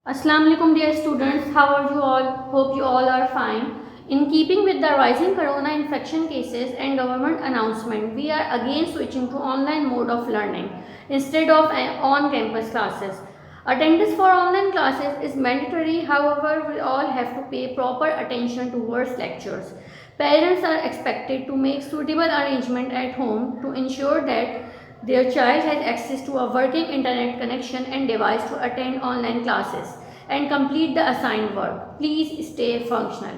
Assalamu alaikum dear students, how are you all? Hope you all are fine. In keeping with the rising corona infection cases and government announcement, we are again switching to online mode of learning instead of on-campus classes. Attendance for online classes is mandatory, however, we all have to pay proper attention towards lectures. Parents are expected to make suitable arrangement at home to ensure that their child has access to a working internet connection and device to attend online classes and complete the assigned work. Please stay functional.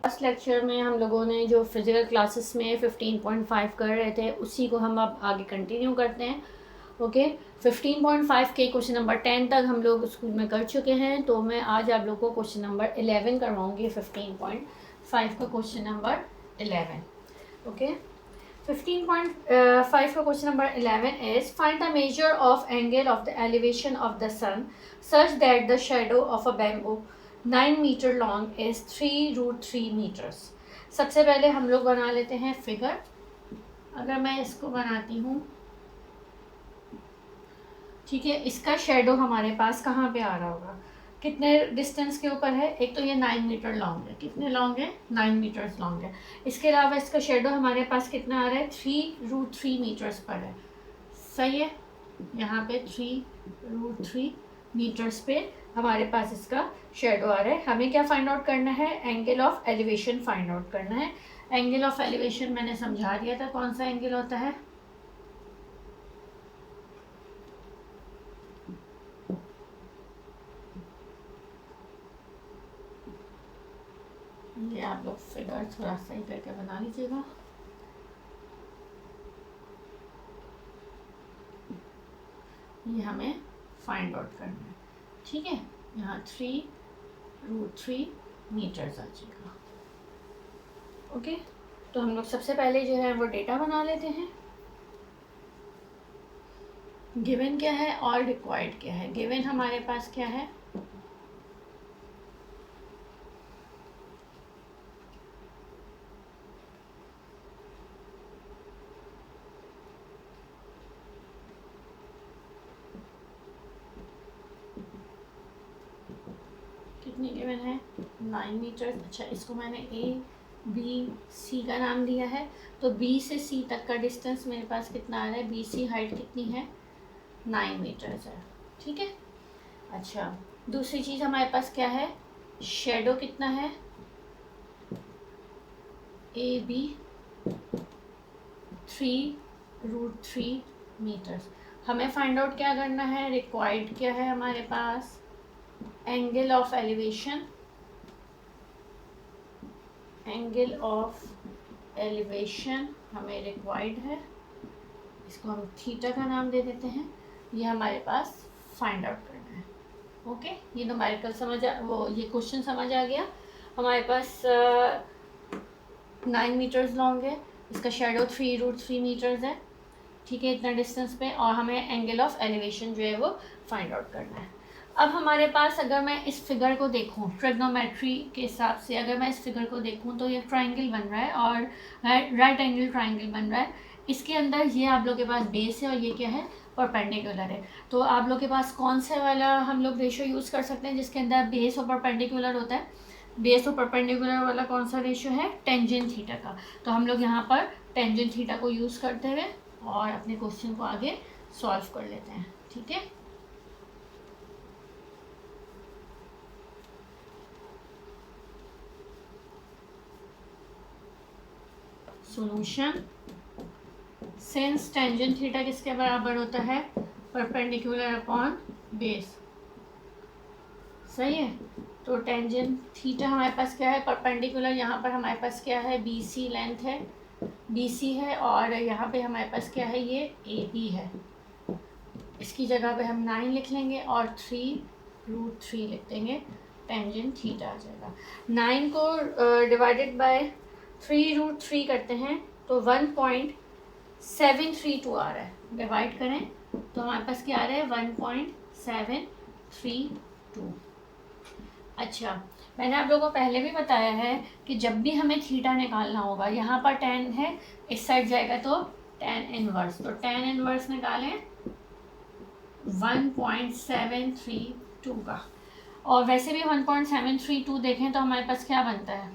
Last lecture में हम लोगों ने जो physical classes में 15.5 कर रहे थे उसी को हम अब आगे कंटिन्यू करते हैं। ओके 15.5 के क्वेश्चन नंबर 10 तक हम लोग स्कूल में कर चुके हैं, तो मैं आज आप लोगों को क्वेश्चन नंबर 11 करवाऊंगी। 15.5 का क्वेश्चन नंबर 11। ओके 15.5 का question number 11 is find the measure of angle of the elevation of the sun such that the shadow of a bamboo 9 metre long is 3√3 metres. सबसे पहले हम लोग बना लेते हैं फिगर। अगर मैं इसको बनाती हूँ, ठीक है, इसका शेडो हमारे पास कहाँ पे आ रहा होगा, कितने डिस्टेंस के ऊपर है। एक तो ये 9 मीटर लॉन्ग है, कितने लॉन्ग है, 9 मीटर्स लॉन्ग है। इसके अलावा इसका शेडो हमारे पास कितना आ रहा है, 3√3 मीटर्स पर है। सही है, यहाँ पे 3√3 मीटर्स पे हमारे पास इसका शेडो आ रहा है। हमें क्या फाइंड आउट करना है, angle of elevation find out करना है। एंगल ऑफ एलिवेशन मैंने समझा दिया था कौन सा एंगल होता है। ये आप लोग फिगर थोड़ा सही करके बना लीजिएगा। ये हमें फाइंड आउट करना है, ठीक है। यहाँ 3√3 मीटर्स आ जाएगा। ओके, तो हम लोग सबसे पहले जो है वो डेटा बना लेते हैं। गिवन क्या है और रिक्वायर्ड क्या है। गिवन हमारे पास क्या है, कितनी गिवन है, 9 मीटर। अच्छा, इसको मैंने ABC का नाम दिया है, तो B से C तक का डिस्टेंस मेरे पास कितना आ रहा है, BC हाइट कितनी है, 9 मीटर्स है, ठीक है। अच्छा, दूसरी चीज़ हमारे पास क्या है, शेडो कितना है, AB 3√3 मीटर्स। हमें फाइंड आउट क्या करना है, रिक्वायर्ड क्या है हमारे पास, angle of elevation. Angle of elevation हमें रिक्वायर्ड है, इसको हम थीटा का नाम दे देते हैं। ये हमारे पास फाइंड आउट करना है। ओके, ये न्यूमेरिकल ये क्वेश्चन समझ आ गया। हमारे पास 9 मीटर्स लॉन्ग है, इसका शेडो 3√3 मीटर्स है, ठीक है, इतना डिस्टेंस पे, और हमें एंगल ऑफ एलिवेशन जो है वो फाइंड आउट करना है। अब हमारे पास अगर मैं इस फिगर को देखूं, ट्रिग्नोमेट्री के हिसाब से अगर मैं इस फिगर को देखूं तो ये ट्रायंगल बन रहा है और राइट एंगल ट्रायंगल बन रहा है। इसके अंदर ये आप लोग के पास बेस है और ये क्या है, परपेंडिकुलर है। तो आप लोग के पास कौन से वाला हम लोग रेशो यूज़ कर सकते हैं जिसके अंदर बेस और परपेंडिकुलर होता है। बेस और परपेंडिकुलर वाला कौन सा रेशो है, टेंजेंट थीटा का। तो हम लोग यहाँ पर टेंजेंट थीटा को यूज़ करते हुए और अपने क्वेश्चन को आगे सॉल्व कर लेते हैं, ठीक है। सॉल्यूशन, सिंस टेंजेंट थीटा किसके बराबर होता है, परपेंडिकुलर अपॉन बेस। सही है, तो टेंजेंट थीटा हमारे पास क्या है, परपेंडिकुलर, यहाँ पर हमारे पास क्या है, BC लेंथ है, BC है, और यहाँ पे हमारे पास क्या है, ये AB है। इसकी जगह पे हम 9 लिख लेंगे और 3√3 लिख देंगे, टेंजेंट थीटा आ जाएगा। 9 को डिवाइडेड बाय 3√3 करते हैं तो 1.732 आ रहा है। डिवाइड करें तो हमारे पास क्या आ रहा है, 1.732। अच्छा, मैंने आप लोगों को पहले भी बताया है कि जब भी हमें थीटा निकालना होगा, यहाँ पर tan है, इस साइड जाएगा तो tan इनवर्स, तो tan इनवर्स निकालें 1.732 2 का। और वैसे भी 1.732 देखें तो हमारे पास क्या बनता है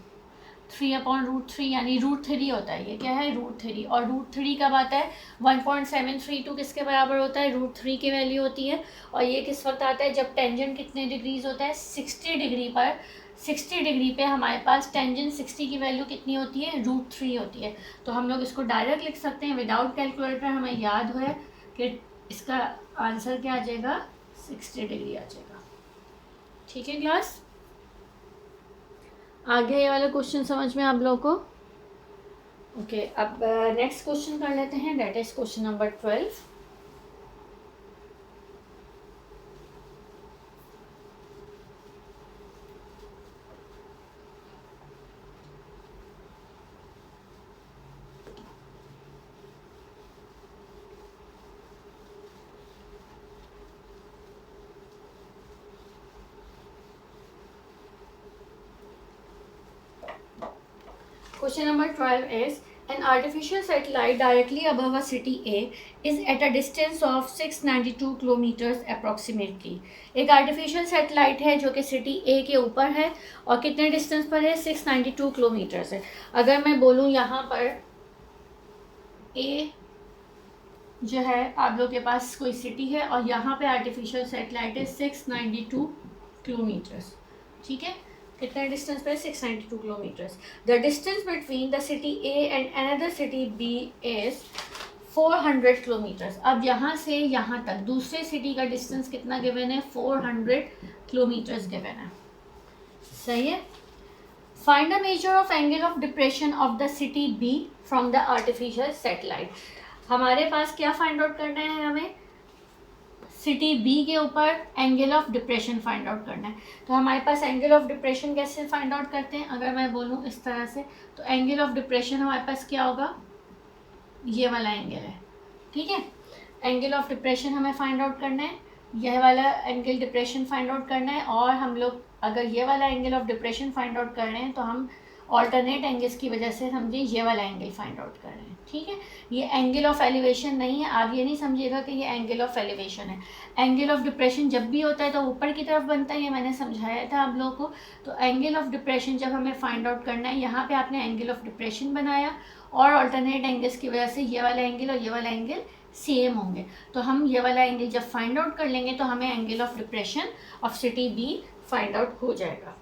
3/√3 यानी √3 होता है। ये क्या है √3 और √3 कब आता है 1.732 किसके बराबर होता है √3 की वैल्यू होती है। और ये किस वक्त आता है जब टेंजेंट कितने डिग्रीज होता है 60 डिग्री पर। 60 डिग्री पे हमारे पास टेंजेंट 60 की वैल्यू कितनी होती है √3 होती है। तो हम लोग इसको डायरेक्ट लिख सकते हैं विदाउट कैलकुलेटर। हमें याद है कि इसका आंसर क्या आ जाएगा 60 डिग्री आ जाएगा। ठीक है क्लास, आगे ये वाला क्वेश्चन समझ में आप लोगों को। ओके, अब नेक्स्ट क्वेश्चन कर लेते हैं, that is question number 12। Question number 12 is an artificial satellite directly above a city A is at a distance of 692 kilometers approximately. एक आर्टिफिशियल सैटेलाइट है जो कि सिटी ए के ऊपर है और कितने डिस्टेंस पर है 692 किलोमीटर्स है। अगर मैं बोलूँ यहाँ पर ए जो है आप लोग के पास कोई सिटी है और यहाँ पे आर्टिफिशियल सैटेलाइट है 692 किलोमीटर्स। ठीक है, कितना डिस्टेंस पे 692 kilometres. The distance between the city A and another city B is 400 kilometres. अब यहाँ से यहाँ तक दूसरे सिटी का डिस्टेंस कितना गिवन है 400 किलोमीटर्स गिवन है। सही है। Find the measure of angle of depression of the city B from the artificial satellite. हमारे पास क्या फाइंड आउट करना है हमें सिटी बी के ऊपर angle of depression find out करना है। तो हमारे पास एंगल ऑफ डिप्रेशन कैसे फाइंड आउट करते हैं, अगर मैं बोलूँ इस तरह से तो एंगल ऑफ डिप्रेशन हमारे पास क्या होगा ये वाला एंगल है। ठीक है, एंगल ऑफ डिप्रेशन हमें फाइंड आउट करना है, यह वाला एंगल डिप्रेशन फाइंड आउट करना है। और हम लोग अगर ये वाला angle of depression find out कर रहे हैं तो हम ऑल्टरनेट एंगल्स की वजह से समझिए ये वाला एंगल फाइंड आउट कर रहे हैं। ठीक है, ये एंगल ऑफ एलिवेशन नहीं है, आप ये नहीं समझिएगा कि ये एंगल ऑफ एलिवेशन है। एंगल ऑफ डिप्रेशन जब भी होता है तो ऊपर की तरफ बनता है, ये मैंने समझाया था आप लोगों को। तो एंगल ऑफ डिप्रेशन जब हमें फाइंड आउट करना है, यहाँ पे आपने एंगल ऑफ डिप्रेशन बनाया और ऑल्टरनेट एंगल्स की वजह से ये वाला एंगल और ये वाला एंगल सेम होंगे। तो हम ये वाला एंगल जब फाइंड आउट कर लेंगे तो हमें angle of depression of city B find out हो जाएगा।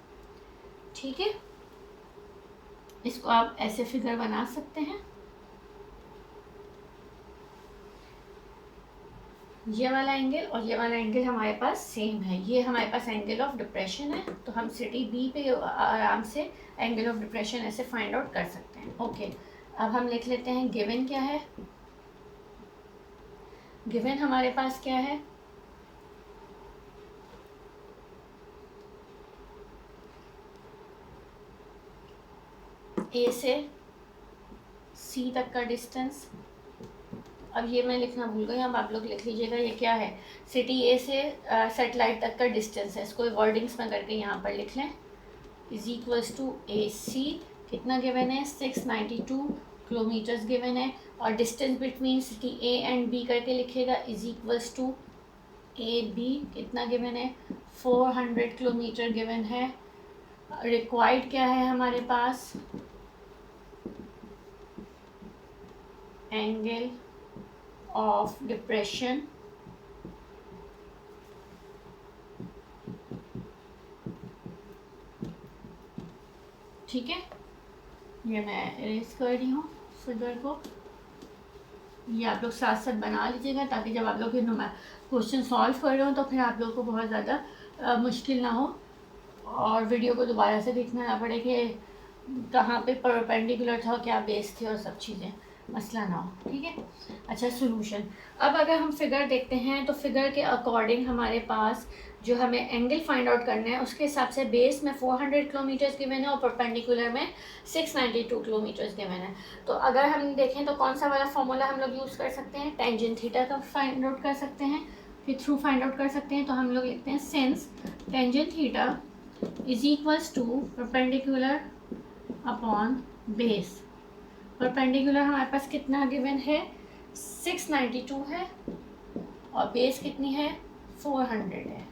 ठीक है, इसको आप ऐसे फिगर बना सकते हैं। ये वाला एंगल और ये वाला एंगल हमारे पास सेम है, ये हमारे पास एंगल ऑफ डिप्रेशन है। तो हम सिटी बी पे आराम से एंगल ऑफ डिप्रेशन ऐसे फाइंड आउट कर सकते हैं। ओके, अब हम लिख लेते हैं गिवन क्या है। गिवन हमारे पास क्या है ए से सी तक का डिस्टेंस। अब ये मैं लिखना भूल गई, अब आप लोग लिख लीजिएगा ये क्या है सिटी ए से सैटेलाइट तक का डिस्टेंस है। इसको वर्डिंग्स में करके यहाँ पर लिख लें is equals to A C कितना गिवन है 692 किलोमीटर्स गिवन है। और distance between city A and B करके लिखेगा is equals to A B कितना गिवन है 400 किलोमीटर गिवन है। रिक्वायर्ड क्या है हमारे पास एंगल ऑफ डिप्रेशन ठीक है, ये मैं इरेज कर रही हूँ फिगर को, ये आप लोग साथ साथ बना लीजिएगा ताकि जब आप लोग क्वेश्चन सॉल्व कर रहे हो तो फिर आप लोग को बहुत ज़्यादा मुश्किल ना हो और वीडियो को दोबारा से देखना ना पड़े कि कहाँ पे परपेंडिकुलर था क्या बेस थे और सब चीज़ें मसला ना हो। ठीक है, अच्छा सॉल्यूशन। अब अगर हम फिगर देखते हैं तो फिगर के अकॉर्डिंग हमारे पास जो हमें एंगल फाइंड आउट करना है उसके हिसाब से बेस में 400 किलोमीटर्स गिवन है और परपेंडिकुलर में 692 किलोमीटर्स गिवन है। तो अगर हम देखें तो कौन सा वाला फॉर्मूला हम लोग यूज़ कर सकते हैं टेंजेंट थीटा का फाइंड आउट कर सकते हैं के थ्रू फाइंड आउट कर सकते हैं। तो हम लोग लिखते हैं since tangent theta is equals to perpendicular upon base. Perpendicular हमारे पास कितना गिवन है 692 है और बेस कितनी है 400 है।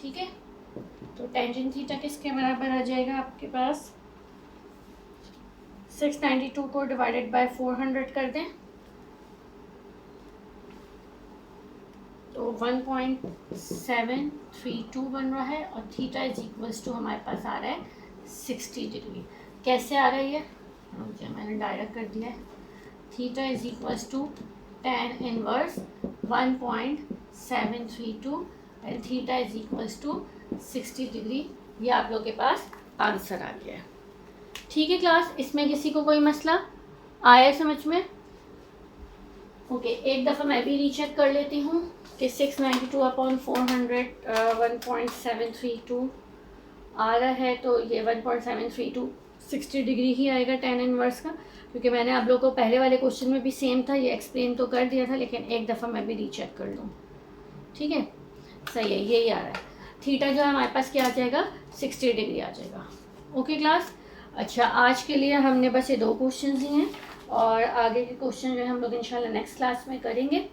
ठीक है, तो टेंजेंट थीटा किसके बराबर आ जाएगा आपके पास, 692 को डिवाइडेड बाय 400 कर दें तो 1.732 बन रहा है, और थीटा इज इक्वल्स टू हमारे पास आ रहा है 60 डिग्री। कैसे आ रहा है ये, ओके मैंने डायरेक्ट कर दिया है, theta is equals to tan inverse 1.732 and theta is equals to 60 degree. ये आप लोग के पास आंसर आ गया है। ठीक है क्लास, इसमें किसी को कोई मसला आया समझ में? ओके, एक दफ़ा मैं भी रीचेक कर लेती हूँ कि 692 अपॉन 400 1.732 आ रहा है, तो ये 1.732 60 डिग्री ही आएगा tan इनवर्स का, क्योंकि मैंने आप लोगों को पहले वाले क्वेश्चन में भी सेम था, ये एक्सप्लेन तो कर दिया था, लेकिन एक दफ़ा मैं भी रीचेक कर लूँ। ठीक है, सही है, यही आ रहा है। थीटा जो है हमारे पास क्या आ जाएगा, 60 डिग्री आ जाएगा। ओके क्लास, अच्छा आज के लिए हमने बस ये 2 क्वेश्चन दिए हैं, और आगे के क्वेश्चन जो है हम लोग इंशाल्लाह नेक्स्ट क्लास में करेंगे।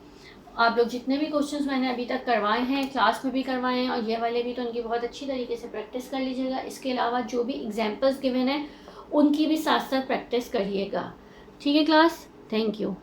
आप लोग जितने भी क्वेश्चंस मैंने अभी तक करवाए हैं, क्लास में भी करवाए हैं, और ये वाले भी, तो उनकी बहुत अच्छी तरीके से प्रैक्टिस कर लीजिएगा। इसके अलावा जो भी एग्जाम्पल्स गिवन है उनकी भी साथ साथ प्रैक्टिस करिएगा। ठीक है क्लास, थैंक यू।